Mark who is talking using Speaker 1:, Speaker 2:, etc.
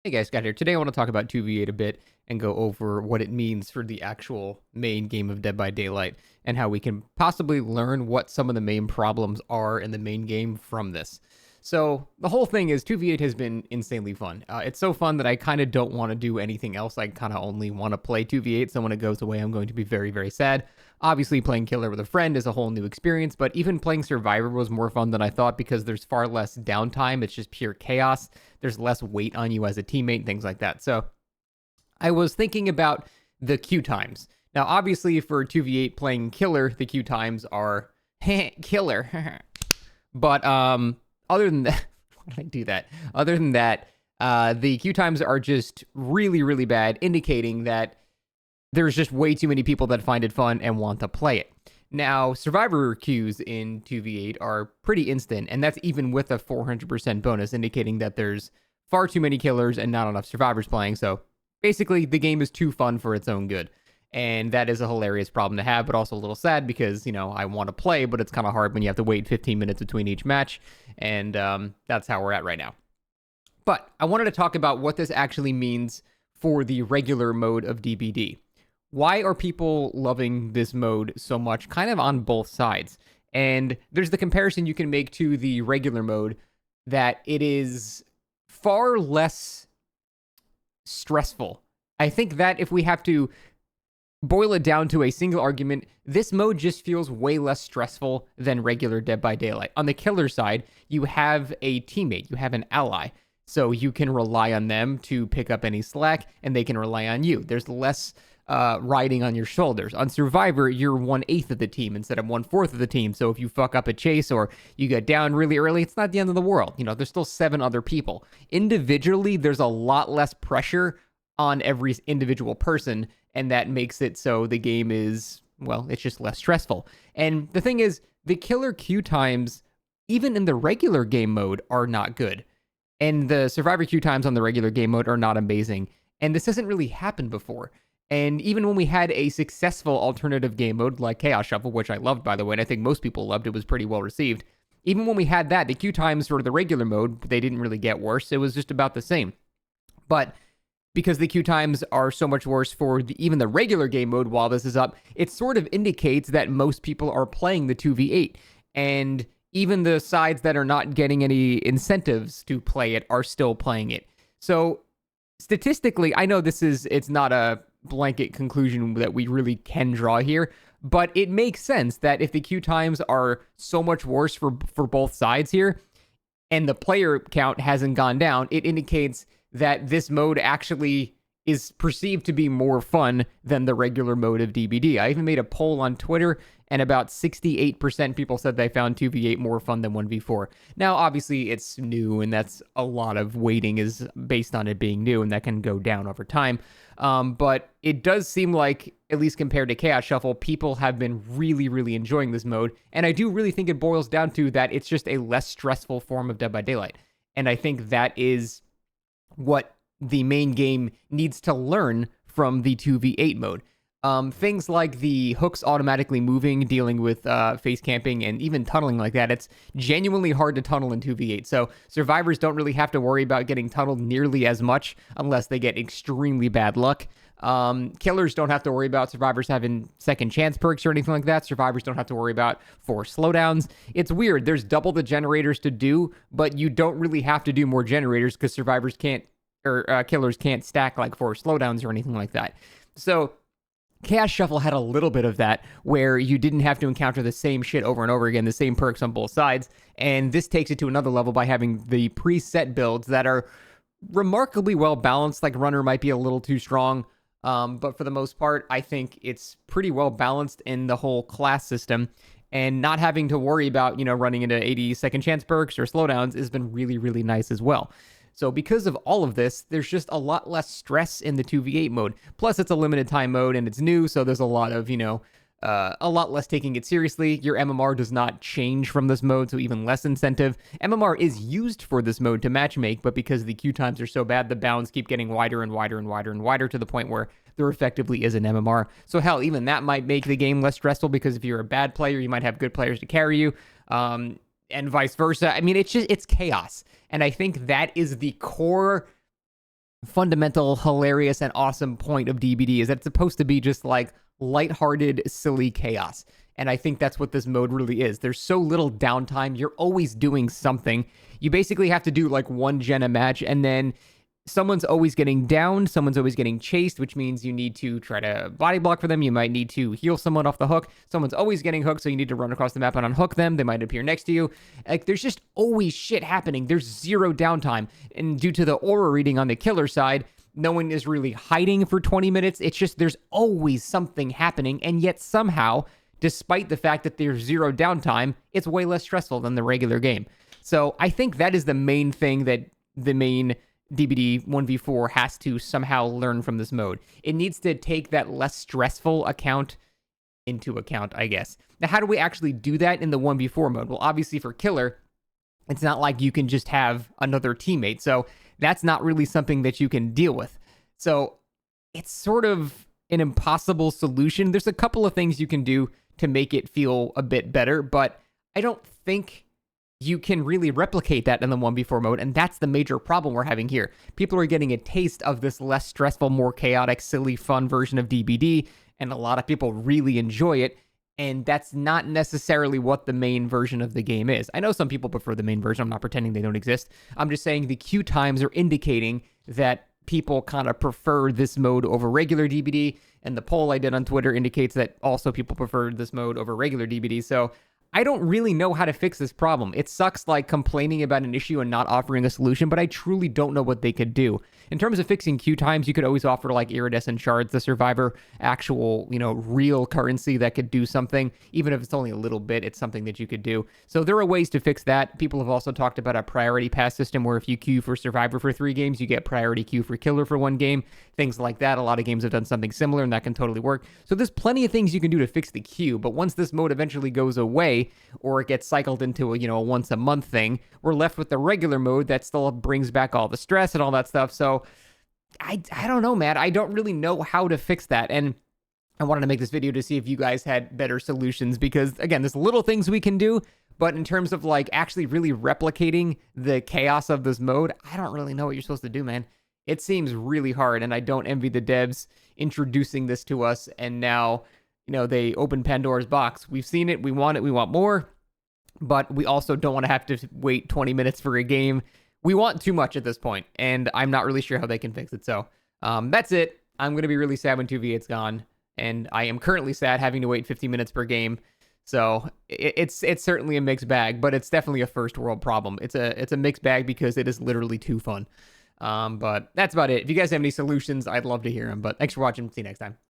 Speaker 1: Hey guys, Scott here. Today I want to talk about 2v8 a bit and go over what it means for the actual main game of Dead by Daylight and how we can possibly learn what some of the main problems are in the main game from this. So the whole thing is 2v8 has been insanely fun. It's so fun that I kind of don't want to do anything else. I kind of only want to play 2v8. So when it goes away, I'm going to be very, very sad. Obviously, playing Killer with a friend is a whole new experience, but even playing Survivor was more fun than I thought because there's far less downtime. It's just pure chaos. There's less weight on you as a teammate, things like that. So I was thinking about the queue times. Now, obviously, for 2v8 playing Killer, the queue times are killer. But other than that, why did I do that? Other than that, the queue times are just really, really bad, indicating that there's just way too many people that find it fun and want to play it. Now, survivor queues in 2v8 are pretty instant, and that's even with a 400% bonus, indicating that there's far too many killers and not enough survivors playing. So basically, the game is too fun for its own good. And that is a hilarious problem to have, but also a little sad because, I want to play, but it's kind of hard when you have to wait 15 minutes between each match. And that's how we're at right now. But I wanted to talk about what this actually means for the regular mode of DBD. Why are people loving this mode so much, kind of on both sides? And there's the comparison you can make to the regular mode that it is far less stressful. I think that if we have to boil it down to a single argument, this mode just feels way less stressful than regular Dead by Daylight. On the killer side, you have a teammate, you have an ally. So you can rely on them to pick up any slack, and they can rely on you. There's less riding on your shoulders. On Survivor, you're 1/8 of the team instead of 1/4 of the team. So if you fuck up a chase or you get down really early, it's not the end of the world. There's still 7 other people. Individually, there's a lot less pressure on every individual person, and that makes it so the game is, well, it's just less stressful. And the thing is, the killer queue times, even in the regular game mode, are not good. And the survivor queue times on the regular game mode are not amazing. And this hasn't really happened before. And even when we had a successful alternative game mode like Chaos Shuffle, which I loved, by the way, and I think most people loved, it was pretty well received. Even when we had that, the queue times for the regular mode, they didn't really get worse. It was just about the same. But because the queue times are so much worse for even the regular game mode while this is up, it sort of indicates that most people are playing the 2v8. And even the sides that are not getting any incentives to play it are still playing it. So statistically, I know it's not a blanket conclusion that we really can draw here, but it makes sense that if the queue times are so much worse for both sides here, and the player count hasn't gone down, it indicates that this mode actually is perceived to be more fun than the regular mode of DBD. I even made a poll on Twitter, and about 68% people said they found 2v8 more fun than 1v4. Now, obviously, it's new, and that's a lot of weighting is based on it being new, and that can go down over time. But it does seem like, at least compared to Chaos Shuffle, people have been really, really enjoying this mode. And I do really think it boils down to that it's just a less stressful form of Dead by Daylight. And I think that is what the main game needs to learn from the 2v8 mode. Things like the hooks automatically moving, dealing with face camping, and even tunneling like that. It's genuinely hard to tunnel in 2v8. So survivors don't really have to worry about getting tunneled nearly as much unless they get extremely bad luck. Killers don't have to worry about survivors having second chance perks or anything like that. Survivors don't have to worry about forced slowdowns. It's weird. There's double the generators to do, but you don't really have to do more generators because survivors can't, or killers can't stack like forced slowdowns or anything like that. So Chaos Shuffle had a little bit of that, where you didn't have to encounter the same shit over and over again, the same perks on both sides. And this takes it to another level by having the preset builds that are remarkably well balanced. Like Runner might be a little too strong, but for the most part, I think it's pretty well balanced in the whole class system. And not having to worry about, running into 80 second chance perks or slowdowns has been really, really nice as well. So because of all of this, there's just a lot less stress in the 2v8 mode. Plus, it's a limited time mode and it's new, so there's a lot of, a lot less taking it seriously. Your MMR does not change from this mode, so even less incentive. MMR is used for this mode to matchmake, but because the queue times are so bad, the bounds keep getting wider and wider and wider and wider to the point where there effectively is an MMR. So hell, even that might make the game less stressful because if you're a bad player, you might have good players to carry you. And vice versa. I mean, it's chaos. And I think that is the core fundamental, hilarious, and awesome point of DBD is that it's supposed to be just like lighthearted, silly chaos. And I think that's what this mode really is. There's so little downtime. You're always doing something. You basically have to do like one gen a match, and then someone's always getting downed, someone's always getting chased, which means you need to try to body block for them. You might need to heal someone off the hook. Someone's always getting hooked, so you need to run across the map and unhook them. They might appear next to you. Like, there's just always shit happening. There's zero downtime. And due to the aura reading on the killer side, no one is really hiding for 20 minutes. It's just there's always something happening, and yet somehow, despite the fact that there's zero downtime, it's way less stressful than the regular game. So I think that is the main thing that the main DBD 1v4 has to somehow learn from this mode. It needs to take that less stressful account into account, I guess. Now, how do we actually do that in the 1v4 mode? Well, obviously for killer, it's not like you can just have another teammate. So that's not really something that you can deal with. So it's sort of an impossible solution. There's a couple of things you can do to make it feel a bit better, but I don't think you can really replicate that in the 1v4 mode, and that's the major problem we're having here. People are getting a taste of this less stressful, more chaotic, silly, fun version of DBD, and a lot of people really enjoy it, and that's not necessarily what the main version of the game is. I know some people prefer the main version. I'm not pretending they don't exist. I'm just saying the queue times are indicating that people kind of prefer this mode over regular DBD, and the poll I did on Twitter indicates that also people prefer this mode over regular DBD, so I don't really know how to fix this problem. It sucks like complaining about an issue and not offering a solution, but I truly don't know what they could do. In terms of fixing queue times, you could always offer like iridescent shards, the survivor, actual, real currency that could do something. Even if it's only a little bit, it's something that you could do. So there are ways to fix that. People have also talked about a priority pass system where if you queue for survivor for 3 games, you get priority queue for killer for 1 game. Things like that. A lot of games have done something similar, and that can totally work. So there's plenty of things you can do to fix the queue, but once this mode eventually goes away, or it gets cycled into a once a month thing, we're left with the regular mode that still brings back all the stress and all that stuff. So I don't know, man. I don't really know how to fix that. And I wanted to make this video to see if you guys had better solutions, because again, there's little things we can do, but in terms of like actually really replicating the chaos of this mode, I don't really know what you're supposed to do, man. It seems really hard, and I don't envy the devs introducing this to us, and now they open Pandora's box. We've seen it, we want more, but we also don't want to have to wait 20 minutes for a game. We want too much at this point, and I'm not really sure how they can fix it. So that's it. I'm going to be really sad when 2v8's gone, and I am currently sad having to wait 50 minutes per game. So it's certainly a mixed bag, but it's definitely a first world problem. It's a mixed bag because it is literally too fun. But that's about it. If you guys have any solutions, I'd love to hear them. But thanks for watching. See you next time.